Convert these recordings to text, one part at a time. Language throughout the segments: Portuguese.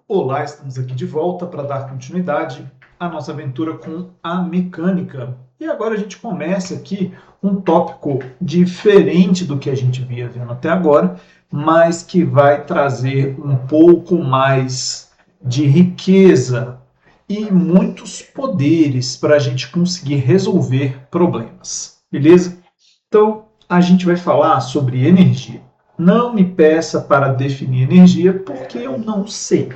Olá, estamos aqui de volta para dar continuidade à nossa aventura com a mecânica. E agora a gente começa aqui um tópico diferente do que a gente via vendo até agora, mas que vai trazer um pouco mais de riqueza e muitos poderes para a gente conseguir resolver problemas, beleza? Então, a gente vai falar sobre energia. Não me peça para definir energia, porque eu não sei.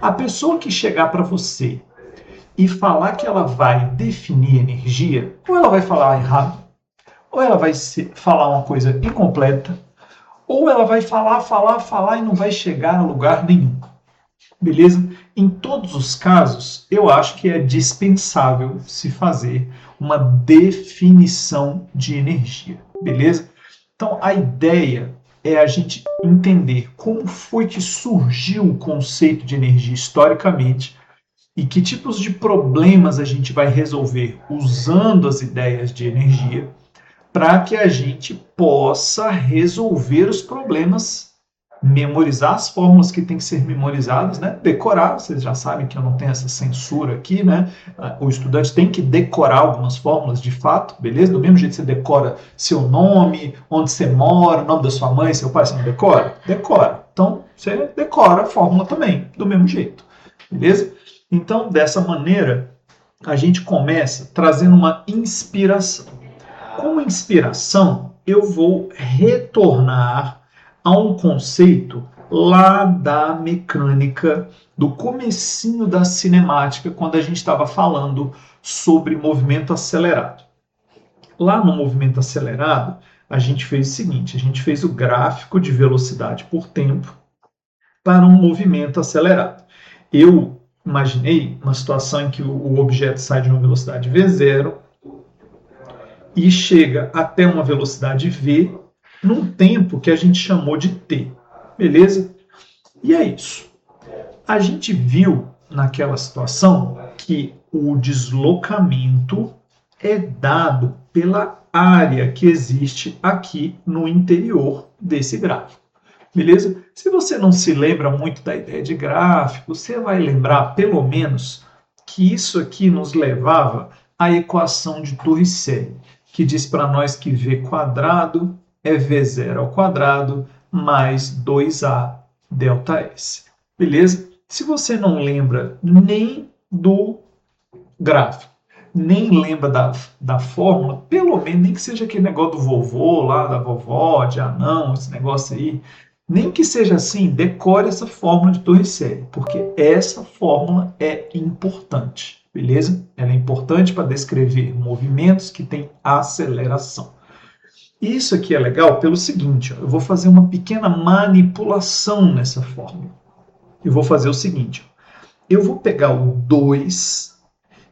A pessoa que chegar para você e falar que ela vai definir energia, ou ela vai falar errado, ou ela vai falar uma coisa incompleta, ou ela vai falar e não vai chegar a lugar nenhum. Beleza? Em todos os casos, eu acho que é dispensável se fazer uma definição de energia. Beleza? Então, a ideia é a gente entender como foi que surgiu o conceito de energia historicamente e que tipos de problemas a gente vai resolver usando as ideias de energia para que a gente possa resolver os problemas, memorizar as fórmulas que têm que ser memorizadas, né? Decorar, vocês já sabem que eu não tenho essa censura aqui, né? O estudante tem que decorar algumas fórmulas de fato, beleza? Do mesmo jeito que você decora seu nome, onde você mora, o nome da sua mãe, seu pai, você não decora? Decora. Então, você decora a fórmula também, do mesmo jeito, beleza? Então, dessa maneira, a gente começa trazendo uma inspiração. Como inspiração, eu vou retornar a um conceito lá da mecânica, do comecinho da cinemática, quando a gente estava falando sobre movimento acelerado. Lá no movimento acelerado, a gente fez o seguinte, a gente fez o gráfico de velocidade por tempo para um movimento acelerado. Eu imaginei uma situação em que o objeto sai de uma velocidade v0 e chega até uma velocidade v num tempo que a gente chamou de t, beleza? E é isso. A gente viu naquela situação que o deslocamento é dado pela área que existe aqui no interior desse gráfico. Beleza? Se você não se lembra muito da ideia de gráfico, você vai lembrar pelo menos que isso aqui nos levava à equação de Torricelli, que diz para nós que v quadrado é v0 ao quadrado mais 2a delta s. Beleza? Se você não lembra nem do gráfico, nem lembra da fórmula, pelo menos nem que seja aquele negócio do vovô lá, da vovó, de anão, esse negócio aí, nem que seja assim, decore essa fórmula de Torricelli, porque essa fórmula é importante, beleza? Ela é importante para descrever movimentos que têm aceleração. Isso aqui é legal pelo seguinte, ó, eu vou fazer uma pequena manipulação nessa fórmula. Eu vou fazer o seguinte, ó, eu vou pegar o 2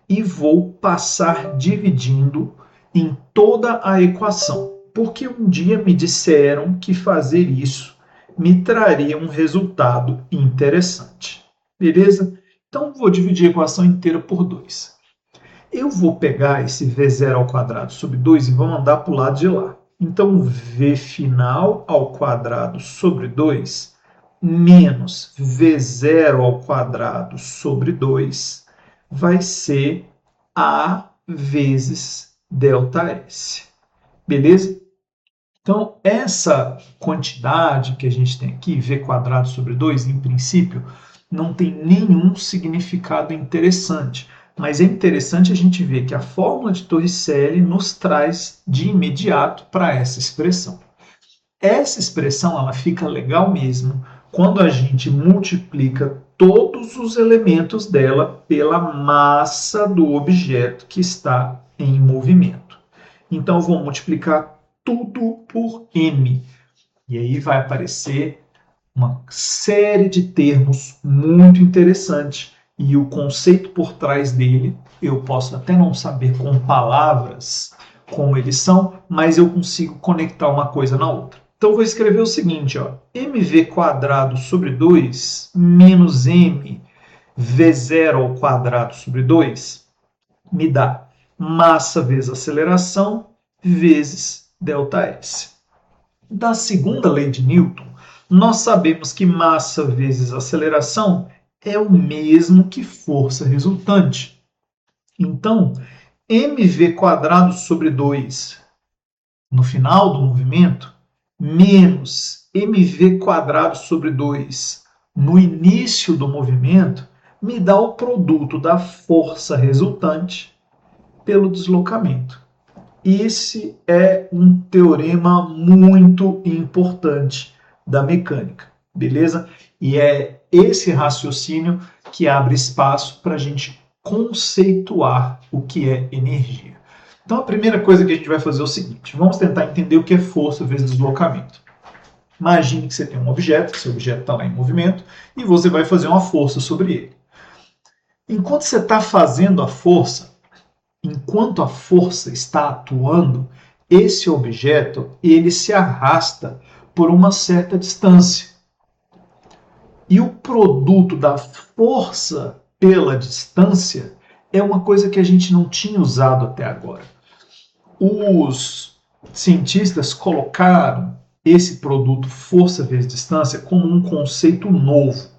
e vou passar dividindo em toda a equação, porque um dia me disseram que fazer isso me traria um resultado interessante. Beleza? Então, vou dividir a equação inteira por 2. Eu vou pegar esse v0 ao quadrado sobre 2 e vou mandar para o lado de lá. Então, v final ao quadrado sobre 2 menos v0 ao quadrado sobre 2 vai ser a vezes ΔS. Beleza? Então, essa quantidade que a gente tem aqui, v quadrado sobre 2, em princípio, não tem nenhum significado interessante. Mas é interessante a gente ver que a fórmula de Torricelli nos traz de imediato para essa expressão. Essa expressão ela fica legal mesmo quando a gente multiplica todos os elementos dela pela massa do objeto que está em movimento. Então, eu vou multiplicar tudo por m. E aí vai aparecer uma série de termos muito interessantes. E o conceito por trás dele, eu posso até não saber com palavras como eles são, mas eu consigo conectar uma coisa na outra. Então, eu vou escrever o seguinte, ó, mv quadrado sobre 2 menos m v0 ao quadrado sobre 2 me dá massa vezes aceleração vezes ΔS. Da segunda lei de Newton, nós sabemos que massa vezes aceleração é o mesmo que força resultante. Então, mv² sobre 2 no final do movimento, menos mv² sobre 2 no início do movimento, me dá o produto da força resultante pelo deslocamento. Esse é um teorema muito importante da mecânica, beleza? E é esse raciocínio que abre espaço para a gente conceituar o que é energia. Então, a primeira coisa que a gente vai fazer é o seguinte: vamos tentar entender o que é força vezes deslocamento. Imagine que você tem um objeto, seu objeto está lá em movimento, e você vai fazer uma força sobre ele. Enquanto você está fazendo a força, enquanto a força está atuando, esse objeto ele se arrasta por uma certa distância. E o produto da força pela distância é uma coisa que a gente não tinha usado até agora. Os cientistas colocaram esse produto força vezes distância como um conceito novo.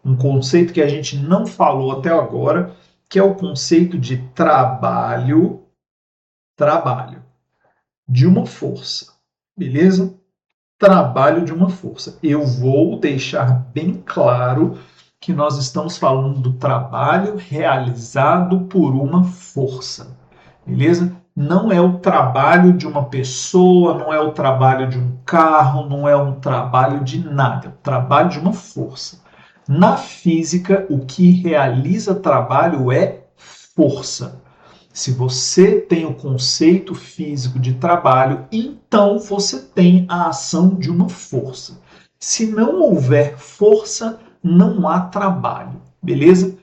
Um conceito que a gente não falou até agora, que é o conceito de trabalho de uma força. Beleza? Trabalho de uma força. Eu vou deixar bem claro que nós estamos falando do trabalho realizado por uma força. Beleza? Não é o trabalho de uma pessoa, não é o trabalho de um carro, não é um trabalho de nada. É o trabalho de uma força. Na física, o que realiza trabalho é força. Se você tem o conceito físico de trabalho, então você tem a ação de uma força. Se não houver força, não há trabalho, beleza?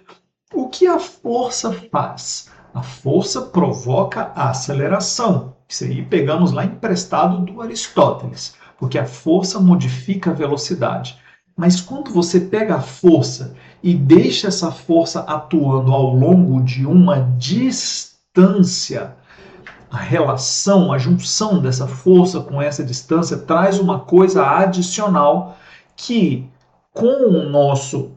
O que a força faz? A força provoca a aceleração. Isso aí pegamos lá emprestado do Aristóteles, porque a força modifica a velocidade. Mas quando você pega a força e deixa essa força atuando ao longo de uma distância, a relação, a junção dessa força com essa distância traz uma coisa adicional que, com o nosso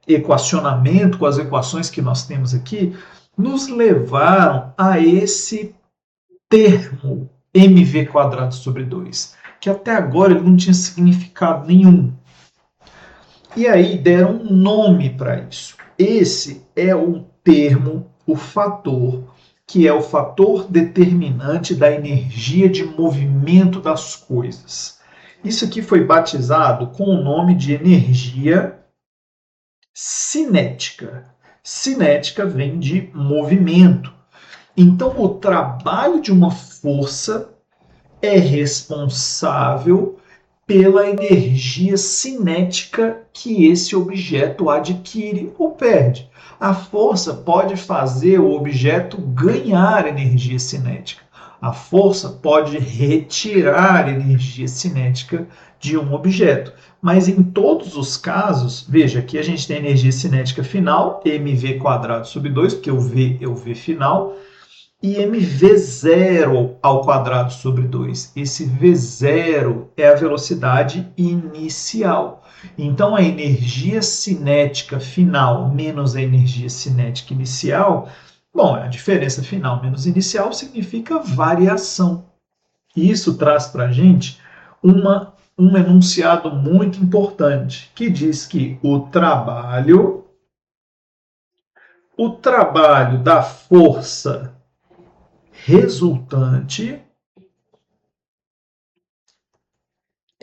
equacionamento, com as equações que nós temos aqui, nos levaram a esse termo mv² sobre 2, que até agora ele não tinha significado nenhum. E aí deram um nome para isso. Esse é o termo, o fator, que é o fator determinante da energia de movimento das coisas. Isso aqui foi batizado com o nome de energia cinética. Cinética vem de movimento. Então, o trabalho de uma força é responsável pela energia cinética que esse objeto adquire ou perde. A força pode fazer o objeto ganhar energia cinética. A força pode retirar energia cinética de um objeto. Mas em todos os casos, veja, aqui a gente tem energia cinética final, mv² sobre 2, porque o V é o V final, e mv0 ao quadrado sobre 2. Esse v0 é a velocidade inicial. Então, a energia cinética final menos a energia cinética inicial, bom, a diferença final menos inicial significa variação. Isso traz para a gente um enunciado muito importante, que diz que o trabalho da força resultante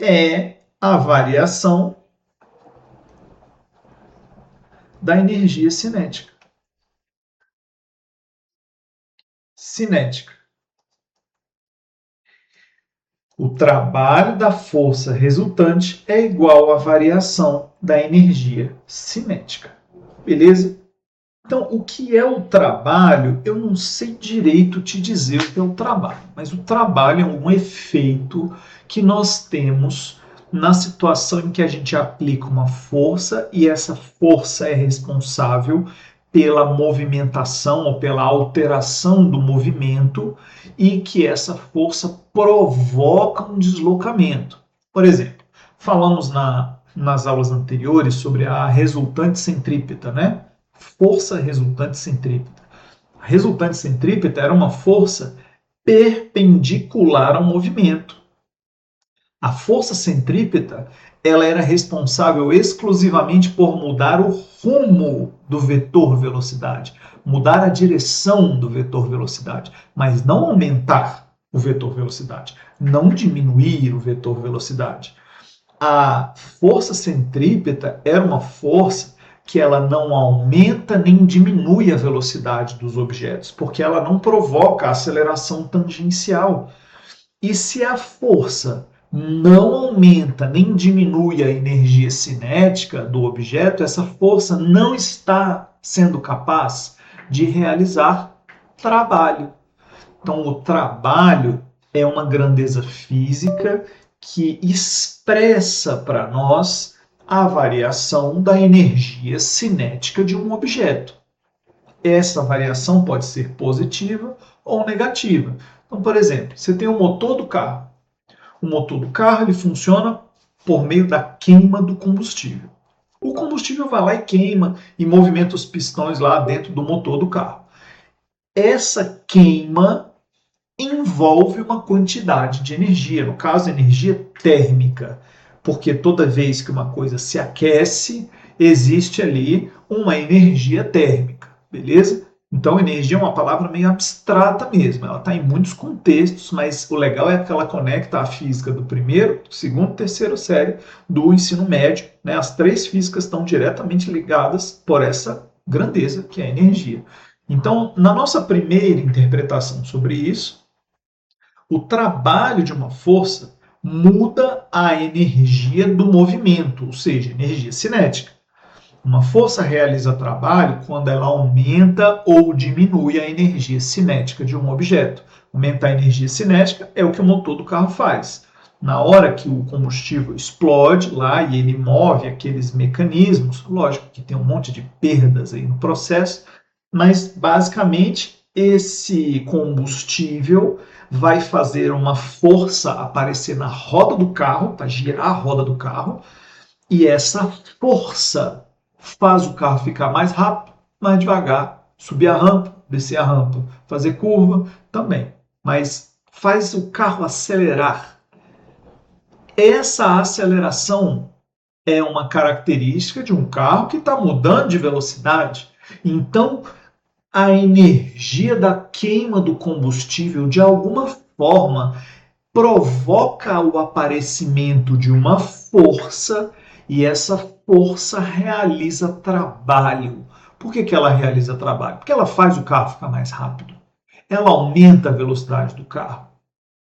é a variação da energia cinética. O trabalho da força resultante é igual à variação da energia cinética. Beleza? Então, o que é o trabalho? Eu não sei direito te dizer o que é o trabalho, mas o trabalho é um efeito que nós temos na situação em que a gente aplica uma força e essa força é responsável pela movimentação ou pela alteração do movimento e que essa força provoca um deslocamento. Por exemplo, Falamos nas aulas anteriores sobre a resultante centrípeta, né? Força resultante centrípeta. A resultante centrípeta era uma força perpendicular ao movimento. A força centrípeta, ela era responsável exclusivamente por mudar o rumo do vetor velocidade, mudar a direção do vetor velocidade, mas não aumentar o vetor velocidade, não diminuir o vetor velocidade. A força centrípeta era uma força que ela não aumenta nem diminui a velocidade dos objetos, porque ela não provoca aceleração tangencial. E se a força não aumenta nem diminui a energia cinética do objeto, essa força não está sendo capaz de realizar trabalho. Então, o trabalho é uma grandeza física que expressa para nós a variação da energia cinética de um objeto. Essa variação pode ser positiva ou negativa. Então, por exemplo, você tem o motor do carro. O motor do carro ele funciona por meio da queima do combustível. O combustível vai lá e queima e movimenta os pistões lá dentro do motor do carro. Essa queima envolve uma quantidade de energia, no caso, energia térmica, porque toda vez que uma coisa se aquece, existe ali uma energia térmica, beleza? Então, energia é uma palavra meio abstrata mesmo, ela está em muitos contextos, mas o legal é que ela conecta a física do primeiro, segundo, terceiro série do ensino médio, né? As três físicas estão diretamente ligadas por essa grandeza que é a energia. Então, na nossa primeira interpretação sobre isso, o trabalho de uma força muda a energia do movimento, ou seja, energia cinética. Uma força realiza trabalho quando ela aumenta ou diminui a energia cinética de um objeto. Aumentar a energia cinética é o que o motor do carro faz. Na hora que o combustível explode lá e ele move aqueles mecanismos, lógico que tem um monte de perdas aí no processo, mas basicamente esse combustível vai fazer uma força aparecer na roda do carro, para girar a roda do carro, e essa força faz o carro ficar mais rápido, mais devagar, subir a rampa, descer a rampa, fazer curva também, mas faz o carro acelerar. Essa aceleração é uma característica de um carro que está mudando de velocidade. Então, a energia da queima do combustível, de alguma forma, provoca o aparecimento de uma força e essa força realiza trabalho. Por que ela realiza trabalho? Porque ela faz o carro ficar mais rápido. Ela aumenta a velocidade do carro.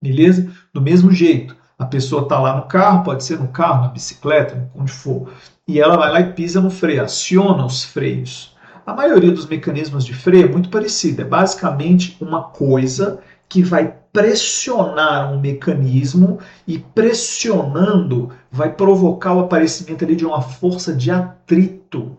Beleza? Do mesmo jeito, a pessoa está lá no carro, pode ser no carro, na bicicleta, onde for, e ela vai lá e pisa no freio, aciona os freios. A maioria dos mecanismos de freio é muito parecida, é basicamente uma coisa que vai pressionar um mecanismo e pressionando vai provocar o aparecimento ali de uma força de atrito.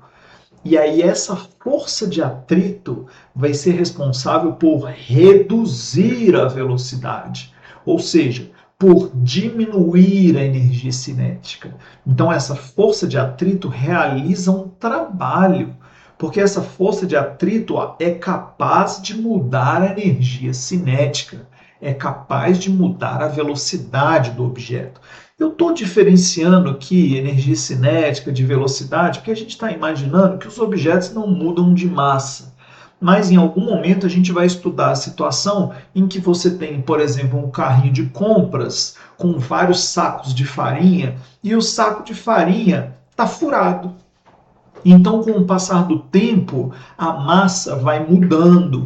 E aí essa força de atrito vai ser responsável por reduzir a velocidade, ou seja, por diminuir a energia cinética. Então essa força de atrito realiza um trabalho, porque essa força de atrito é capaz de mudar a energia cinética, é capaz de mudar a velocidade do objeto. Eu estou diferenciando aqui energia cinética de velocidade porque a gente está imaginando que os objetos não mudam de massa. Mas em algum momento a gente vai estudar a situação em que você tem, por exemplo, um carrinho de compras com vários sacos de farinha e o saco de farinha está furado. Então, com o passar do tempo, a massa vai mudando.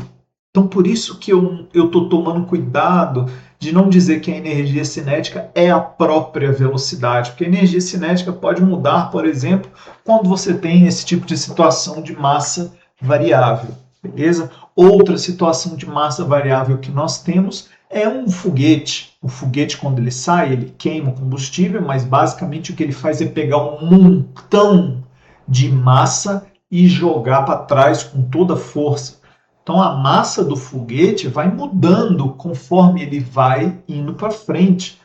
Então, por isso que eu estou tomando cuidado de não dizer que a energia cinética é a própria velocidade, porque a energia cinética pode mudar, por exemplo, quando você tem esse tipo de situação de massa variável, beleza? Outra situação de massa variável que nós temos é um foguete. O foguete, quando ele sai, ele queima o combustível, mas basicamente o que ele faz é pegar um montão de massa e jogar para trás com toda a força. Então a massa do foguete vai mudando conforme ele vai indo para frente.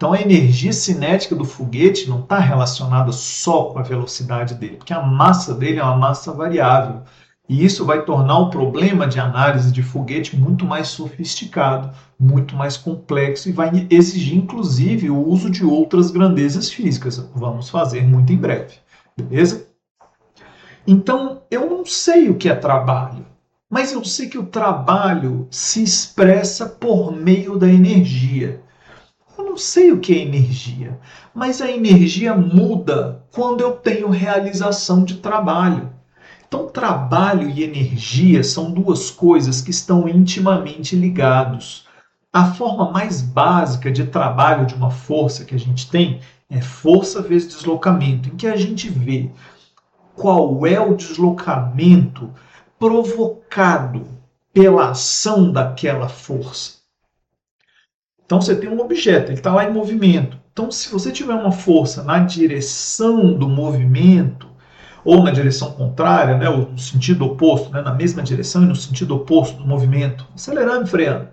Então a energia cinética do foguete não está relacionada só com a velocidade dele, porque a massa dele é uma massa variável. E isso vai tornar o problema de análise de foguete muito mais sofisticado, muito mais complexo e vai exigir, inclusive, o uso de outras grandezas físicas. Vamos fazer muito em breve, beleza? Então, eu não sei o que é trabalho, mas eu sei que o trabalho se expressa por meio da energia. Eu não sei o que é energia, mas a energia muda quando eu tenho realização de trabalho. Então, trabalho e energia são duas coisas que estão intimamente ligados. A forma mais básica de trabalho de uma força que a gente tem é força vezes deslocamento, em que a gente vê qual é o deslocamento provocado pela ação daquela força. Então você tem um objeto, ele está lá em movimento. Então, se você tiver uma força na direção do movimento, ou na direção contrária, né, ou no sentido oposto, né, na mesma direção e no sentido oposto do movimento, acelerando e freando.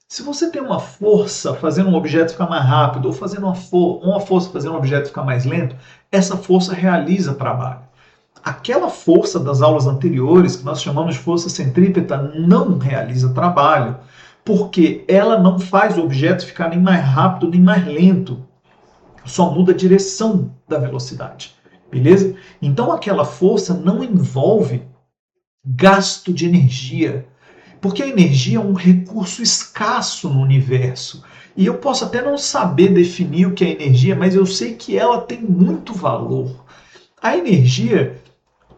Se você tem uma força fazendo um objeto ficar mais rápido, ou fazendo uma força fazendo um objeto ficar mais lento, essa força realiza trabalho. Aquela força das aulas anteriores, que nós chamamos de força centrípeta, não realiza trabalho, porque ela não faz o objeto ficar nem mais rápido nem mais lento, só muda a direção da velocidade, beleza? Então aquela força não envolve gasto de energia, porque a energia é um recurso escasso no universo. E eu posso até não saber definir o que é energia, mas eu sei que ela tem muito valor. A energia,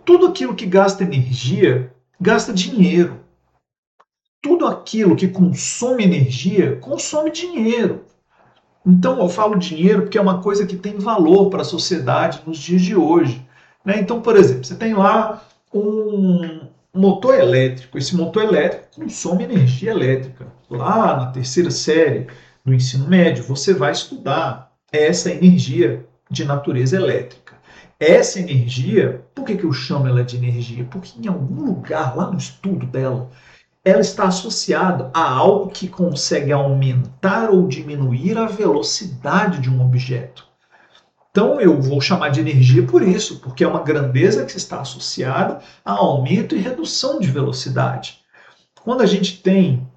tudo aquilo que gasta energia, gasta dinheiro. Tudo aquilo que consome energia, consome dinheiro. Então eu falo dinheiro porque é uma coisa que tem valor para a sociedade nos dias de hoje. Né? Então, por exemplo, você tem lá um motor elétrico. Esse motor elétrico consome energia elétrica. Lá na terceira série do ensino médio, você vai estudar essa energia de natureza elétrica. Essa energia, por que eu chamo ela de energia? Porque em algum lugar lá no estudo dela, ela está associada a algo que consegue aumentar ou diminuir a velocidade de um objeto. Então eu vou chamar de energia por isso, porque é uma grandeza que está associada a aumento e redução de velocidade. Quando a gente tem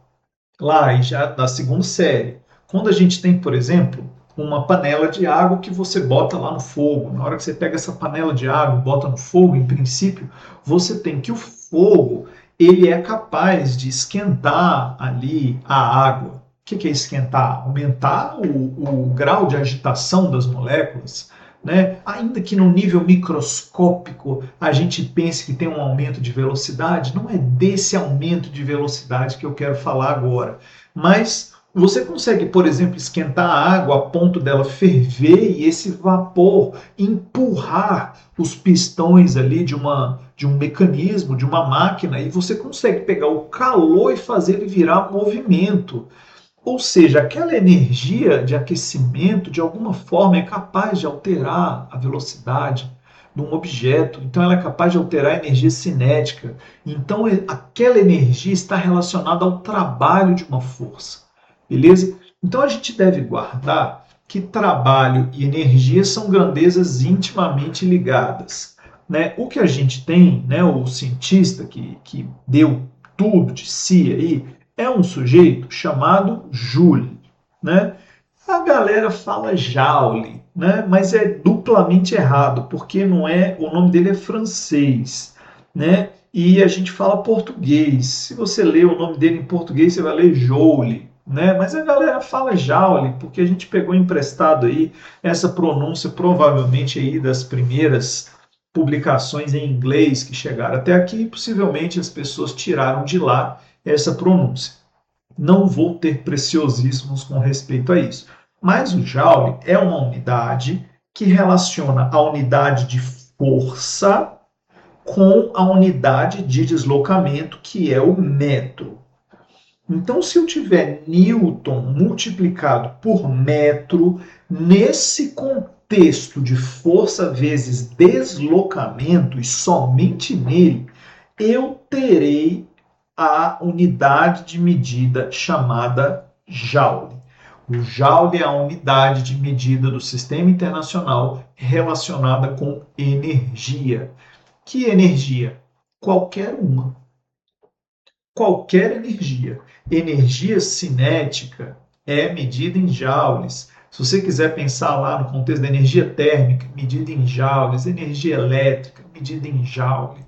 lá, já na segunda série, quando a gente tem, por exemplo, uma panela de água que você bota lá no fogo, na hora que você pega essa panela de água e bota no fogo, em princípio, você tem que o fogo ele é capaz de esquentar ali a água. O que é esquentar? Aumentar o grau de agitação das moléculas, né? Ainda que no nível microscópico a gente pense que tem um aumento de velocidade, não é desse aumento de velocidade que eu quero falar agora. Mas você consegue, por exemplo, esquentar a água a ponto dela ferver e esse vapor empurrar os pistões ali de um mecanismo, de uma máquina, e você consegue pegar o calor e fazer ele virar movimento. Ou seja, aquela energia de aquecimento, de alguma forma, é capaz de alterar a velocidade de um objeto. Então, ela é capaz de alterar a energia cinética. Então, aquela energia está relacionada ao trabalho de uma força. Beleza? Então, a gente deve guardar que trabalho e energia são grandezas intimamente ligadas. Né? O que a gente tem, né, o cientista que deu tudo de si aí, é um sujeito chamado Joule, né? A galera fala Joule, né? Mas é duplamente errado, porque não é, o nome dele é francês, né? E a gente fala português. Se você ler o nome dele em português, você vai ler Joule, né? Mas a galera fala Joule, porque a gente pegou emprestado aí essa pronúncia provavelmente aí das primeiras publicações em inglês que chegaram até aqui, e possivelmente as pessoas tiraram de lá essa pronúncia. Não vou ter preciosismos com respeito a isso. Mas o Joule é uma unidade que relaciona a unidade de força com a unidade de deslocamento, que é o metro. Então, se eu tiver Newton multiplicado por metro, nesse contexto de força vezes deslocamento, e somente nele, eu terei a unidade de medida chamada Joule. O Joule é a unidade de medida do Sistema Internacional relacionada com energia. Que energia? Qualquer uma. Qualquer energia. Energia cinética é medida em joules. Se você quiser pensar lá no contexto da energia térmica, medida em joules, energia elétrica, medida em joule,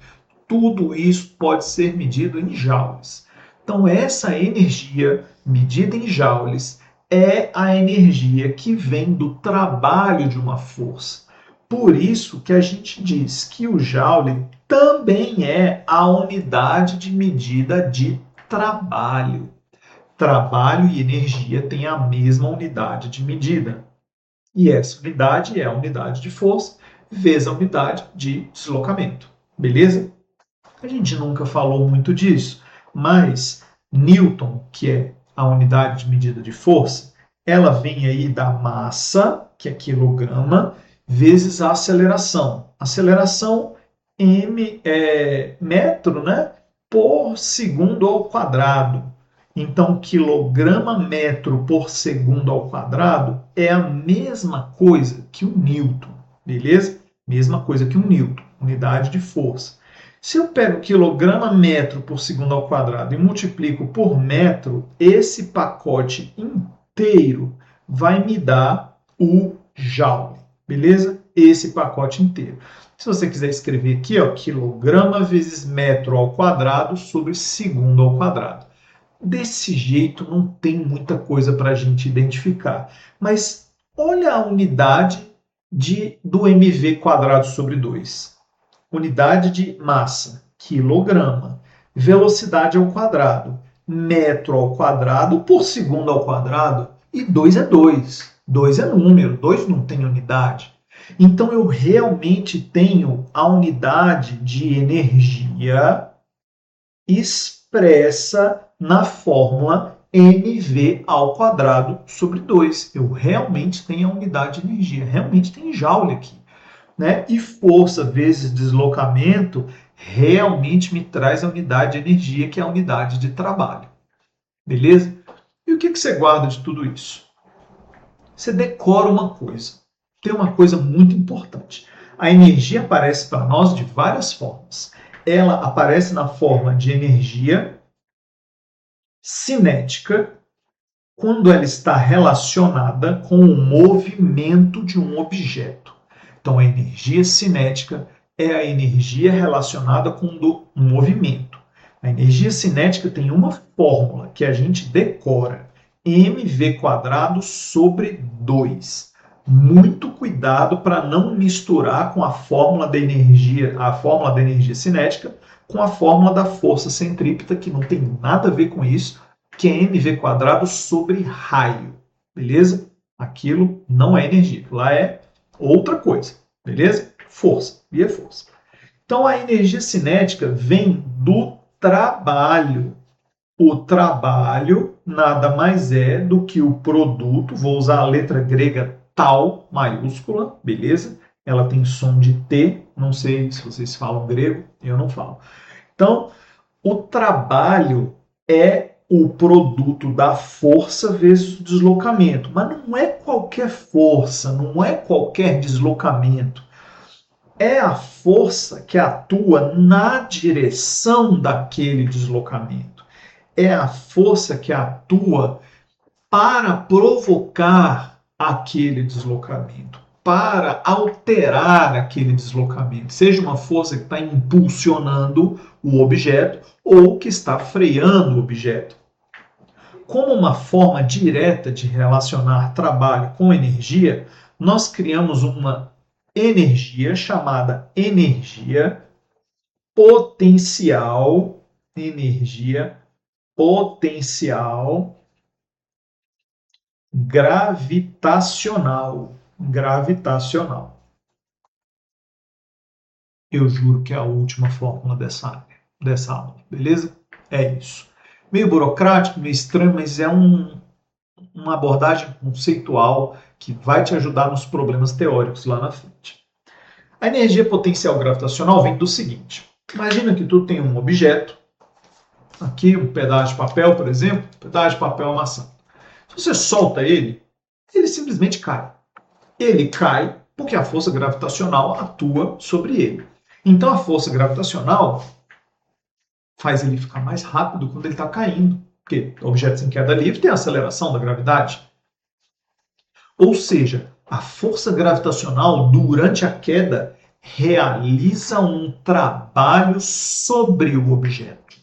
tudo isso pode ser medido em joules. Então, essa energia medida em joules é a energia que vem do trabalho de uma força. Por isso que a gente diz que o joule também é a unidade de medida de trabalho. Trabalho e energia têm a mesma unidade de medida. E essa unidade é a unidade de força vezes a unidade de deslocamento. Beleza? A gente nunca falou muito disso, mas Newton, que é a unidade de medida de força, ela vem aí da massa, que é quilograma, vezes a aceleração. Aceleração metro, né, por segundo ao quadrado. Então, quilograma metro por segundo ao quadrado é a mesma coisa que o Newton, beleza? Mesma coisa que um Newton, unidade de força. Se eu pego quilograma metro por segundo ao quadrado e multiplico por metro, esse pacote inteiro vai me dar o joule, beleza? Esse pacote inteiro. Se você quiser escrever aqui, ó, quilograma vezes metro ao quadrado sobre segundo ao quadrado. Desse jeito não tem muita coisa para a gente identificar. Mas olha a unidade do mv quadrado sobre 2. Unidade de massa, quilograma. Velocidade ao quadrado, metro ao quadrado por segundo ao quadrado. E 2 é 2. 2 é número, 2 não tem unidade. Então eu realmente tenho a unidade de energia expressa na fórmula mv ao quadrado sobre 2. Eu realmente tenho a unidade de energia, realmente tem joule aqui. Né? E força vezes deslocamento realmente me traz a unidade de energia, que é a unidade de trabalho. Beleza? E o que você guarda de tudo isso? Você decora uma coisa. Tem uma coisa muito importante. A energia aparece para nós de várias formas. Ela aparece na forma de energia cinética, quando ela está relacionada com o movimento de um objeto. Então, a energia cinética é a energia relacionada com o movimento. A energia cinética tem uma fórmula que a gente decora, mv² sobre 2. Muito cuidado para não misturar com a fórmula da energia cinética com a fórmula da força centrípeta, que não tem nada a ver com isso, que é mv² sobre raio, beleza? Aquilo não é energia, lá é outra coisa, beleza? Força, via força. Então, a energia cinética vem do trabalho. O trabalho nada mais é do que o produto, vou usar a letra grega tau maiúscula, beleza? Ela tem som de T, não sei se vocês falam grego, eu não falo. Então, o trabalho é o produto da força vezes o deslocamento. Mas não é qualquer força, não é qualquer deslocamento. É a força que atua na direção daquele deslocamento. É a força que atua para provocar aquele deslocamento, para alterar aquele deslocamento. Seja uma força que está impulsionando o objeto ou que está freando o objeto. Como uma forma direta de relacionar trabalho com energia, nós criamos uma energia chamada energia potencial, gravitacional. Eu juro que é a última fórmula dessa aula, beleza? É isso. Meio burocrático, meio estranho, mas é uma abordagem conceitual que vai te ajudar nos problemas teóricos lá na frente. A energia potencial gravitacional vem do seguinte. Imagina que tu tem um objeto, aqui um pedaço de papel, por exemplo, pedaço de papel amassado. Se você solta ele, ele simplesmente cai. Ele cai porque a força gravitacional atua sobre ele. Então a força gravitacional faz ele ficar mais rápido quando ele está caindo, porque objetos em queda livre têm a aceleração da gravidade. Ou seja, a força gravitacional durante a queda realiza um trabalho sobre o objeto.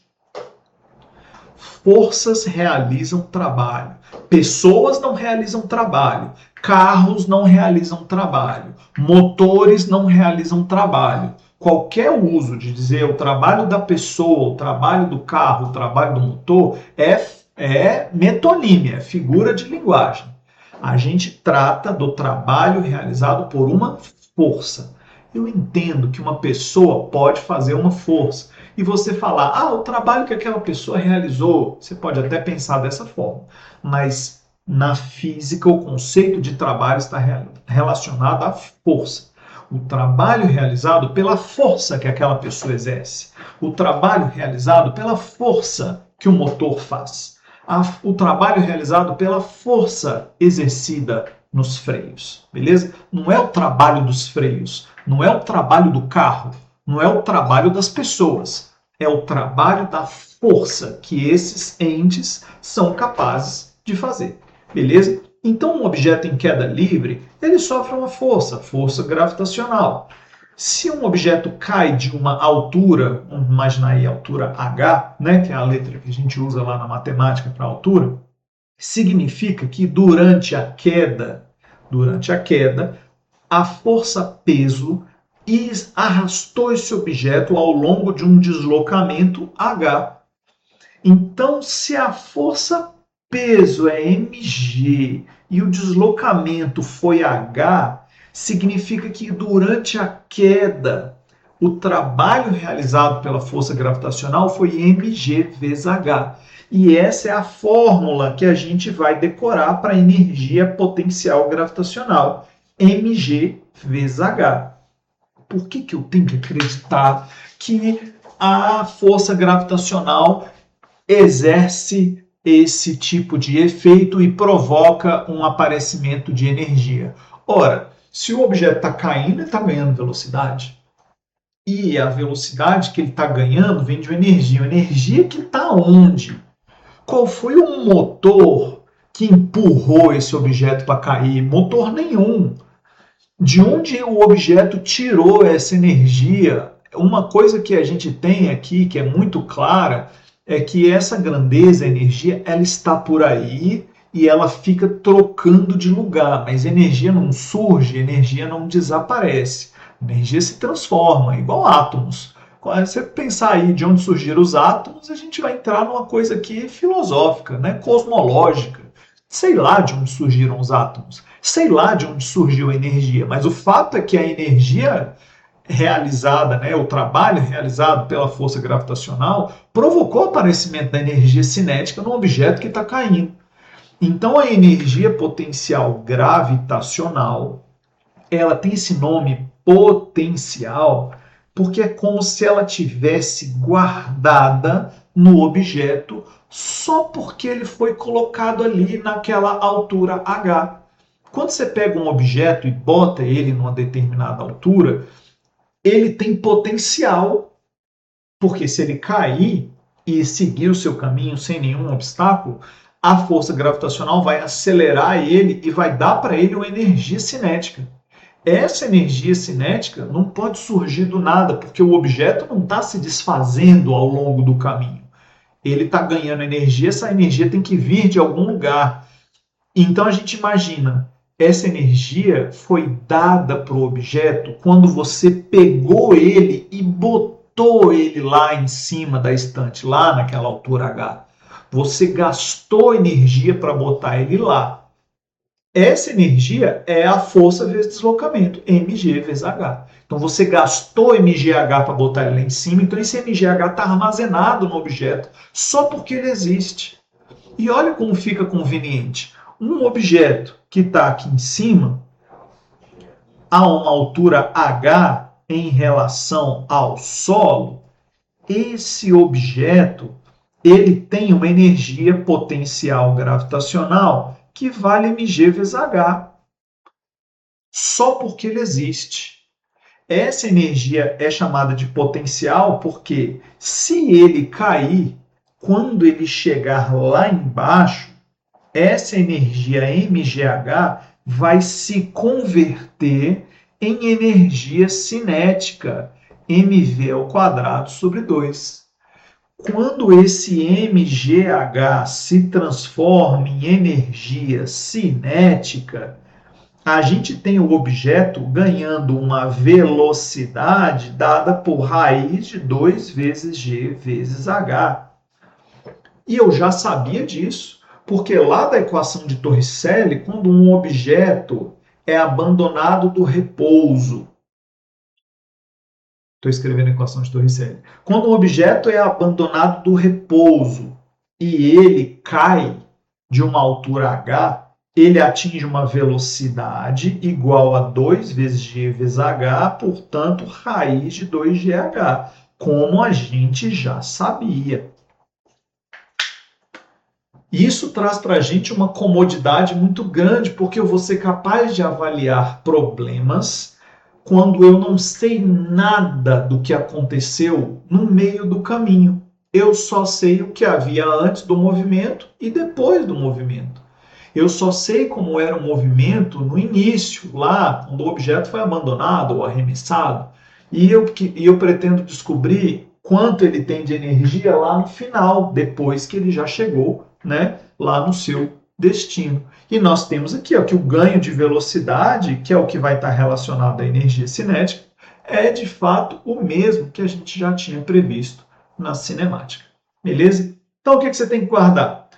Forças realizam trabalho. Pessoas não realizam trabalho. Carros não realizam trabalho. Motores não realizam trabalho. Qualquer uso de dizer o trabalho da pessoa, o trabalho do carro, o trabalho do motor é metonímia, é figura de linguagem. A gente trata do trabalho realizado por uma força. Eu entendo que uma pessoa pode fazer uma força. E você falar, o trabalho que aquela pessoa realizou, você pode até pensar dessa forma. Mas na física, o conceito de trabalho está relacionado à força. O trabalho realizado pela força que aquela pessoa exerce. O trabalho realizado pela força que o motor faz. O trabalho realizado pela força exercida nos freios, beleza? Não é o trabalho dos freios, não é o trabalho do carro, não é o trabalho das pessoas, é o trabalho da força que esses entes são capazes de fazer, beleza? Então, um objeto em queda livre, ele sofre uma força gravitacional. Se um objeto cai de uma altura, vamos imaginar aí a altura h, né, que é a letra que a gente usa lá na matemática para altura, significa que durante a queda, a força-peso arrastou esse objeto ao longo de um deslocamento h. Então, se a força-peso é mg e o deslocamento foi h, significa que durante a queda, o trabalho realizado pela força gravitacional foi mg vezes h. E essa é a fórmula que a gente vai decorar para a energia potencial gravitacional, mg vezes h. Por que eu tenho que acreditar que a força gravitacional exerce esse tipo de efeito e provoca um aparecimento de energia? Ora, se o objeto está caindo, ele está ganhando velocidade. E a velocidade que ele está ganhando vem de uma energia. Uma energia que está onde? Qual foi o motor que empurrou esse objeto para cair? Motor nenhum. De onde o objeto tirou essa energia? Uma coisa que a gente tem aqui, que é muito clara, é que essa grandeza, a energia, ela está por aí e ela fica trocando de lugar, mas energia não surge, energia não desaparece. Energia se transforma, igual átomos. Quando você pensar aí de onde surgiram os átomos, a gente vai entrar numa coisa aqui filosófica, né? Cosmológica. Sei lá de onde surgiram os átomos, sei lá de onde surgiu a energia, mas o fato é que a energia realizada, né, o trabalho realizado pela força gravitacional, provocou o aparecimento da energia cinética no objeto que está caindo. Então a energia potencial gravitacional, ela tem esse nome potencial porque é como se ela tivesse guardada no objeto só porque ele foi colocado ali naquela altura h. Quando você pega um objeto e bota ele numa determinada altura, ele tem potencial, porque se ele cair e seguir o seu caminho sem nenhum obstáculo, a força gravitacional vai acelerar ele e vai dar para ele uma energia cinética. Essa energia cinética não pode surgir do nada, porque o objeto não está se desfazendo ao longo do caminho. Ele está ganhando energia, essa energia tem que vir de algum lugar. Então a gente imagina, essa energia foi dada para o objeto quando você pegou ele e botou ele lá em cima da estante, lá naquela altura h. Você gastou energia para botar ele lá. Essa energia é a força vezes deslocamento, mg vezes h. Então você gastou mgh para botar ele lá em cima, então esse mgh está armazenado no objeto só porque ele existe. E olha como fica conveniente. Um objeto que está aqui em cima, a uma altura h em relação ao solo, esse objeto ele tem uma energia potencial gravitacional que vale mg vezes h, só porque ele existe. Essa energia é chamada de potencial porque, se ele cair, quando ele chegar lá embaixo, essa energia mgh vai se converter em energia cinética, mv ao quadrado sobre 2. Quando esse mgh se transforma em energia cinética, a gente tem o objeto ganhando uma velocidade dada por raiz de 2 vezes g vezes h. E eu já sabia disso, porque lá da equação de Torricelli, quando um objeto é abandonado do repouso, estou escrevendo a equação de Torricelli, quando um objeto é abandonado do repouso e ele cai de uma altura h, ele atinge uma velocidade igual a 2 vezes g vezes h, portanto, raiz de 2gh, como a gente já sabia. Isso traz para a gente uma comodidade muito grande, porque eu vou ser capaz de avaliar problemas quando eu não sei nada do que aconteceu no meio do caminho. Eu só sei o que havia antes do movimento e depois do movimento. Eu só sei como era o movimento no início, lá, quando o objeto foi abandonado ou arremessado. E eu pretendo descobrir quanto ele tem de energia lá no final, depois que ele já chegou, né, lá no seu destino. E nós temos aqui ó, que o ganho de velocidade, que é o que vai estar relacionado à energia cinética, é de fato o mesmo que a gente já tinha previsto na cinemática. Beleza? Então o que você tem que guardar?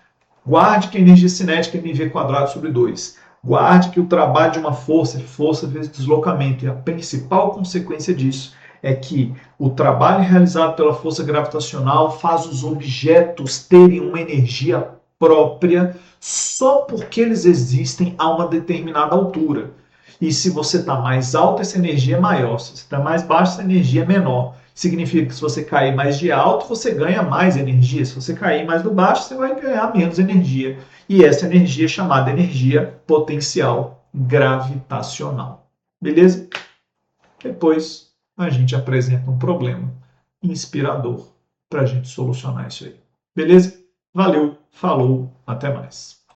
Guarde que a energia cinética é mv² sobre 2. Guarde que o trabalho de uma força é força vezes deslocamento. E a principal consequência disso é que o trabalho realizado pela força gravitacional faz os objetos terem uma energia própria só porque eles existem a uma determinada altura. E se você está mais alto, essa energia é maior. Se você está mais baixo, essa energia é menor. Significa que se você cair mais de alto, você ganha mais energia. Se você cair mais do baixo, você vai ganhar menos energia. E essa energia é chamada energia potencial gravitacional. Beleza? Depois a gente apresenta um problema inspirador para a gente solucionar isso aí. Beleza? Valeu, falou, até mais.